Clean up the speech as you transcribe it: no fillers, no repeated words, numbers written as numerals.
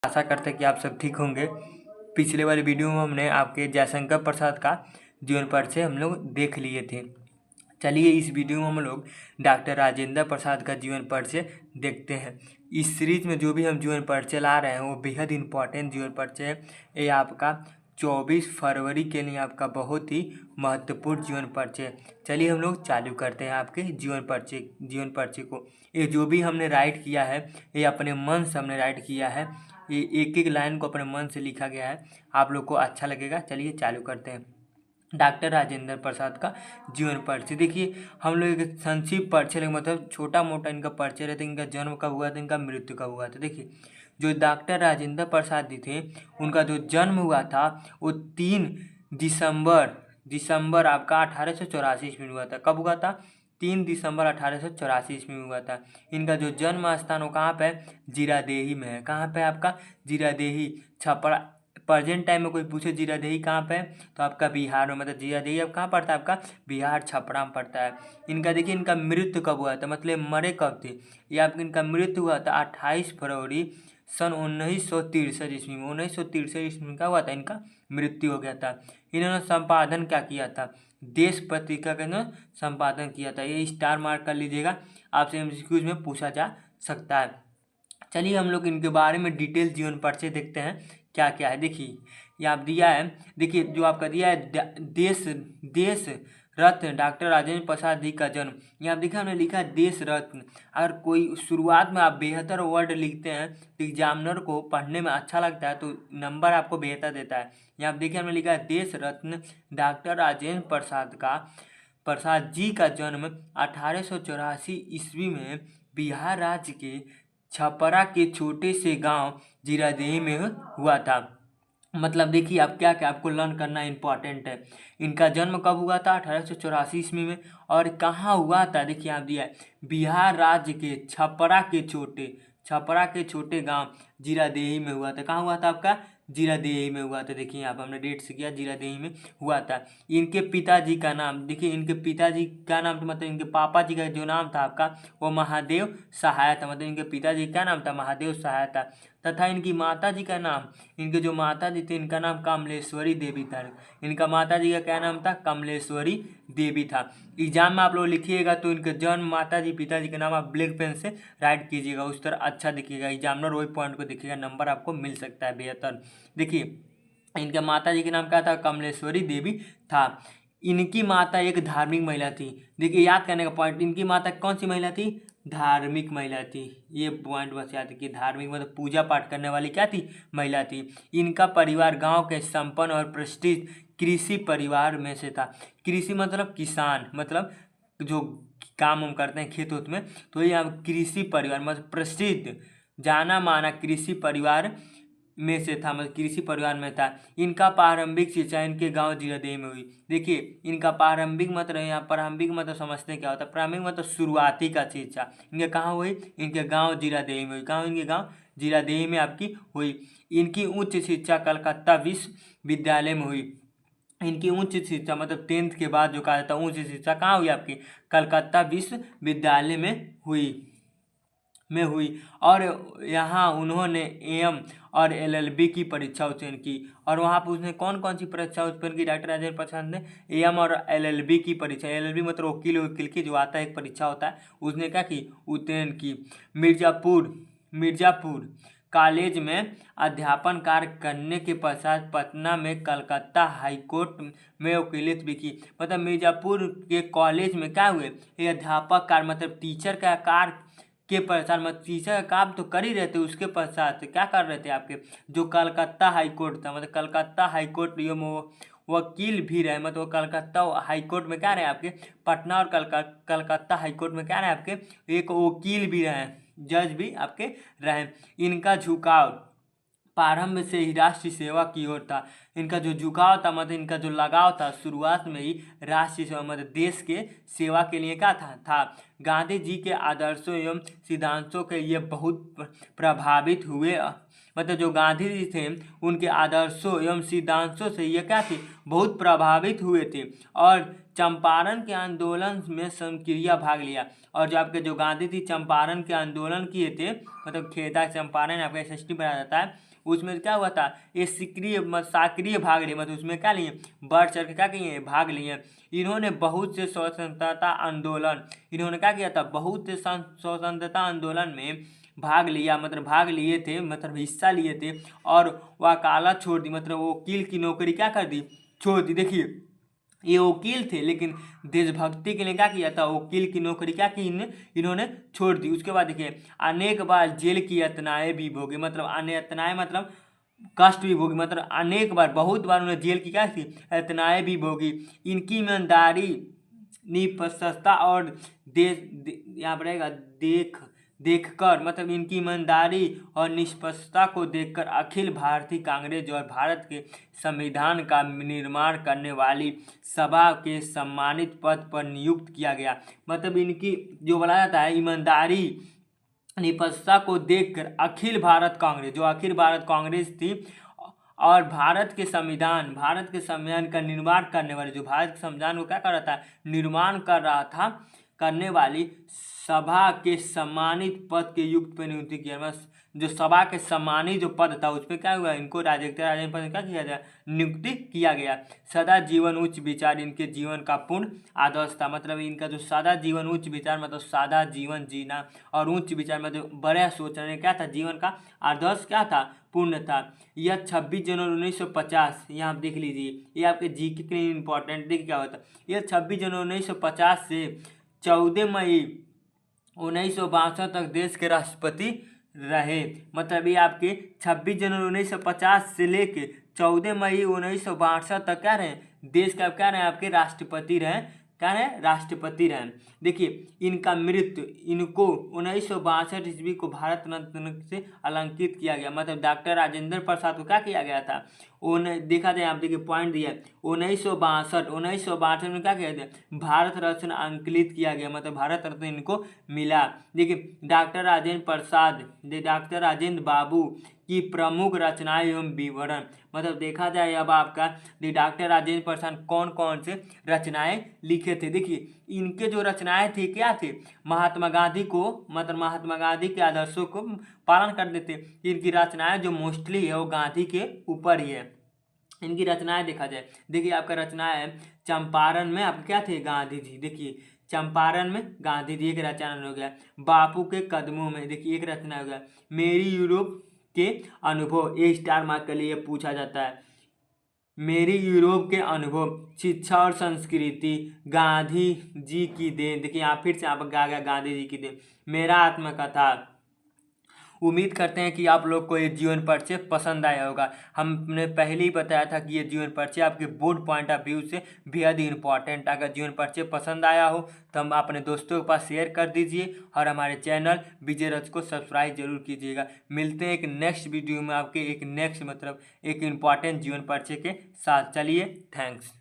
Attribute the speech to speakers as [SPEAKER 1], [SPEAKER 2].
[SPEAKER 1] आशा करते हैं कि आप सब ठीक होंगे। पिछले वाली वीडियो में हमने आपके जयशंकर प्रसाद का जीवन परिचय हम लोग देख लिए थे। चलिए इस वीडियो में हम लोग डॉक्टर राजेंद्र प्रसाद का जीवन परिचय देखते हैं। इस सीरीज में जो भी हम जीवन परिचय ला रहे हैं वो बेहद इम्पोर्टेंट जीवन परिचय है। ये आपका 24 फरवरी के लिए आपका बहुत ही महत्वपूर्ण जीवन परिचय। चलिए हम लोग चालू करते हैं आपके जीवन परिचय को। ये जो भी हमने राइट किया है ये अपने मन से हमने राइट किया है। ये एक एक लाइन को अपने मन से लिखा गया है, आप लोग को अच्छा लगेगा। चलिए चालू करते हैं। डॉक्टर राजेंद्र प्रसाद का जीवन परिचय। देखिए हम लोग एक संक्षिप्त परिचय मतलब छोटा मोटा इनका परिचय रहता है। इनका जन्म कब हुआ था, इनका मृत्यु कब हुआ था। देखिए जो डॉक्टर राजेंद्र प्रसाद जी थे उनका जो जन्म हुआ था वो 3 दिसंबर आपका 1884 ईस्वी में हुआ था। कब हुआ था? 3 दिसंबर 1884 ईस्वी में हुआ था। इनका जो जन्म स्थान वो कहाँ पे है? जीरादेही में है। कहाँ पे आपका? जीरादेही, छपरा। प्रेजेंट टाइम में कोई पूछे जीरादेही कहाँ पे है तो आपका बिहार में, मतलब जीरादेही अब कहाँ पड़ता है? आपका बिहार छपरा में पड़ता है। इनका देखिए इनका मृत्यु कब हुआ था, मतलब मरे कब थे। ये आपका इनका मृत्यु हुआ था 28 फरवरी सन 1963 ईस्वी में। 1963 ईस्वी में क्या हुआ था? इनका मृत्यु हो गया था। इन्होंने संपादन क्या किया था? देश पत्रिका का इन्होंने संपादन किया था। ये स्टार मार्क कर लीजिएगा, आपसे एमसीक्यूज में पूछा जा सकता है। चलिए हम लोग इनके बारे में डिटेल जीवन परिचय देखते हैं क्या क्या है। देखिए ये आप दिया है, देखिए जो आपका दिया है देश रत्न डॉक्टर राजेंद्र प्रसाद जी का जन्म। यहाँ देखिए हमने लिखा है देश रत्न। अगर कोई शुरुआत में आप बेहतर वर्ड लिखते हैं तो एग्जामिनर को पढ़ने में अच्छा लगता है तो नंबर आपको बेहतर देता है। यहाँ देखिए हमने लिखा है देश रत्न डॉक्टर राजेंद्र प्रसाद जी का जन्म 1884 ईस्वी में बिहार राज्य के छपरा के छोटे से गांव जीरादेही में हुआ था। मतलब देखिए आप क्या क्या आपको लर्न करना इंपॉर्टेंट है। इनका जन्म कब हुआ था? 1884 ईस्वी में। और कहाँ हुआ था? देखिए आप दिया है बिहार राज्य के छपरा के छोटे गांव जीरादेही में हुआ था। कहाँ हुआ था? आपका जीरादेही में हुआ था। देखिए यहाँ पर हमने डेट से किया, जीरादेही में हुआ था। इनके पिताजी का नाम देखिए, इनके पिताजी का नाम तो मतलब इनके पापा जी का जो नाम था आपका वो महादेव सहाय था। मतलब इनके पिताजी का नाम था महादेव सहाय था। तथा इनकी माता जी का नाम, इनके जो माता जी थे इनका नाम कमलेश्वरी देवी था। इनका माता जी का क्या नाम था? कमलेश्वरी देवी था। एग्जाम में आप लोग लिखिएगा तो इनके जन्म, माता जी, पिताजी का नाम आप ब्लैक पेन से राइट कीजिएगा, उस तरह अच्छा दिखिएगा। एग्जामिनर वही पॉइंट को देखिएगा, नंबर आपको मिल सकता है बेहतर। देखिए इनके माता जी के नाम क्या था? कमलेश्वरी देवी था। इनकी माता एक धार्मिक महिला थी। देखिए याद करने का पॉइंट, इनकी माता कौन सी महिला थी? धार्मिक महिला थी। ये पॉइंट बस याद कि धार्मिक मतलब पूजा पाठ करने वाली क्या थी? महिला थी। इनका परिवार गांव के संपन्न और प्रतिष्ठित कृषि परिवार में से था। कृषि मतलब किसान, मतलब जो काम हम करते हैं खेत उत में, तो ये कृषि परिवार मतलब प्रसिद्ध जाना माना कृषि परिवार में से था, मतलब कृषि परिवार में था। इनका प्रारंभिक शिक्षा इनके गांव जीरादेही में हुई। देखिए इनका प्रारंभिक मतलब यहाँ प्रारंभिक मतलब समझते हैं क्या होता है? प्रारंभिक मतलब शुरुआती का शिक्षा इनके कहाँ हुई? इनके गांव जीरादेही में हुई। कहाँ? इनके गांव जीरादेही में आपकी हुई। इनकी उच्च शिक्षा कलकत्ता विश्वविद्यालय में हुई। इनकी उच्च शिक्षा मतलब 10th के बाद जो कहा जाता है उच्च शिक्षा कहाँ हुई? आपकी कलकत्ता विश्वविद्यालय में हुई। और यहाँ उन्होंने एम और एलएलबी की परीक्षा उत्तीर्ण की। और वहाँ पर उसने कौन कौन सी परीक्षा उत्तीर्ण की? डॉक्टर राजेंद्र प्रसाद ने एम और एलएलबी की परीक्षा, एलएलबी मतलब वकील की जो आता है एक परीक्षा होता है, उसने क्या की? उत्तीर्ण की। मिर्जापुर कॉलेज में अध्यापन कार्य करने के पश्चात पटना में कलकत्ता हाईकोर्ट में वकीलियत भी की। मतलब मिर्जापुर के कॉलेज में क्या हुए? ये अध्यापक कार्य मतलब टीचर का कार्य के पश्चात, मतलब टीचर का काम तो कर ही रहे थे, उसके पश्चात क्या कर रहे थे? आपके जो कलकत्ता हाईकोर्ट था, मतलब कलकत्ता हाईकोर्ट ये वकील भी रहे। मतलब कलकत्ता हाईकोर्ट में क्या रहे? आपके पटना और कलकत्ता हाईकोर्ट में क्या रहे? आपके एक वकील भी रहे, जज भी आपके रहे। इनका झुकाव प्रारंभ से ही राष्ट्रीय सेवा की ओर था। इनका जो झुकाव था मतलब इनका जो लगाव था शुरुआत में ही राष्ट्रीय सेवा मतलब देश के सेवा के लिए क्या था? गांधी जी के आदर्शों एवं सिद्धांतों के ये बहुत प्रभावित हुए। मतलब जो गांधी जी थे उनके आदर्शों एवं सिद्धांतों से ये क्या थे? बहुत प्रभावित हुए थे। और चंपारण के आंदोलन में सक्रिय भाग लिया। और जो आपके जो गांधी जी चंपारण के आंदोलन किए थे, मतलब खेदा चंपारण आपका SST बनाया जाता है, उसमें क्या हुआ था, ये सक्रिय भाग लिए, मतलब उसमें क्या लिए, बढ़ चढ़ के क्या किए, भाग लिए। इन्होंने बहुत से स्वतंत्रता आंदोलन, इन्होंने क्या किया था, बहुत से स्वतंत्रता आंदोलन में भाग लिया, मतलब भाग लिए थे, मतलब हिस्सा लिए थे। और वकालत छोड़ दी, मतलब वकील की नौकरी क्या कर दी, छोड़ दी। देखिए ये वकील थे, लेकिन देशभक्ति के लिए क्या किया था, वकील की नौकरी क्या की इन्होंने छोड़ दी। उसके बाद देखिए अनेक बार जेल की यातनाएं भी भोगी, मतलब यातनाएं मतलब कष्ट भी भोगी, मतलब अनेक बार, बहुत बार उन्होंने जेल की क्या थी, यातनाएं भी भोगी। इनकी ईमानदारी, निष्पक्षता और यहाँ पर रहेगा देखकर, मतलब इनकी ईमानदारी और निष्पक्षता को देखकर अखिल भारतीय कांग्रेस और भारत के संविधान का निर्माण करने वाली सभा के सम्मानित पद पर नियुक्त किया गया। मतलब इनकी जो बोला जाता है ईमानदारी, निष्पक्षता को देखकर अखिल भारत कांग्रेस, जो अखिल भारत कांग्रेस थी, और भारत के संविधान का निर्माण करने वाले, जो भारत के संविधान को क्या कर रहा था, निर्माण कर रहा था, करने वाली सभा के सम्मानित पद के युक्त पर नियुक्ति किया। बस जो सभा के सम्मानित जो पद था उसमें क्या हुआ, इनको राजेंद्र पद क्या किया गया, नियुक्ति किया गया। सदा जीवन उच्च विचार इनके जीवन का पूर्ण आदर्श था, मतलब इनका जो सादा जीवन उच्च विचार, मतलब सादा जीवन जीना, और उच्च विचार मतलब बड़ा सोचने क्या था, जीवन का आदर्श क्या था, पूर्ण था। यह 26 जनवरी 1950, यहाँ आप देख लीजिए, ये आपके जीके के लिए इंपॉर्टेंट, देखिए क्या होता है, यह 26 जनवरी 1950 से 14 मई 1962 तक देश के राष्ट्रपति रहे। मतलब ये आपके 26 जनवरी 1950 से लेके 14 मई 1962 तक क्या रहे, देश का क्या रहे, आपके राष्ट्रपति रहे, क्या रहे, राष्ट्रपति रहे। देखिए इनका मृत्यु, इनको 1962 ईस्वी को भारत रत्न से अलंकृत किया गया। मतलब डॉक्टर राजेंद्र प्रसाद को क्या किया गया था, देखा जाए, आप देखिए पॉइंट दिया 1962 में क्या किया गया, भारत रत्न अलंकृत किया गया, मतलब भारत रत्न इनको मिला। देखिए डॉक्टर राजेंद्र बाबू की प्रमुख रचनाएं एवं विवरण, मतलब देखा जाए अब आपका डॉक्टर राजेंद्र प्रसाद कौन कौन से रचनाएं लिखे थे। देखिए इनके जो रचनाएं थी क्या थे, महात्मा गांधी को, मतलब महात्मा गांधी के आदर्शों को पालन कर देते। इनकी रचनाएं जो मोस्टली है वो गांधी के ऊपर ही है। इनकी रचनाएं देखा जाए, देखिए आपका रचनाएं चंपारण में आप क्या थे, गांधी जी, देखिए चंपारण में गांधी जी एक रचना हो गया। बापू के कदमों में, देखिए एक रचना हो गया। मेरी यूरोप के अनुभव, ये स्टार मार्क के लिए पूछा जाता है। मेरी यूरोप के अनुभव, शिक्षा और संस्कृति, गांधी जी की देन, देखिए यहाँ फिर से आप आ गया गांधी जी की देन। मेरा आत्मकथा। उम्मीद करते हैं कि आप लोग को ये जीवन परिचय पसंद आया होगा। हमने पहले ही बताया था कि ये जीवन परिचय आपके बोर्ड पॉइंट ऑफ व्यू से बेहद ही इंपॉर्टेंट। अगर जीवन परिचय पसंद आया हो तो हम अपने दोस्तों के पास शेयर कर दीजिए, और हमारे चैनल विजय रथ को सब्सक्राइब जरूर कीजिएगा। मिलते हैं एक नेक्स्ट वीडियो में आपके एक नेक्स्ट मतलब एक इम्पॉर्टेंट जीवन परिचय के साथ। चलिए, थैंक्स।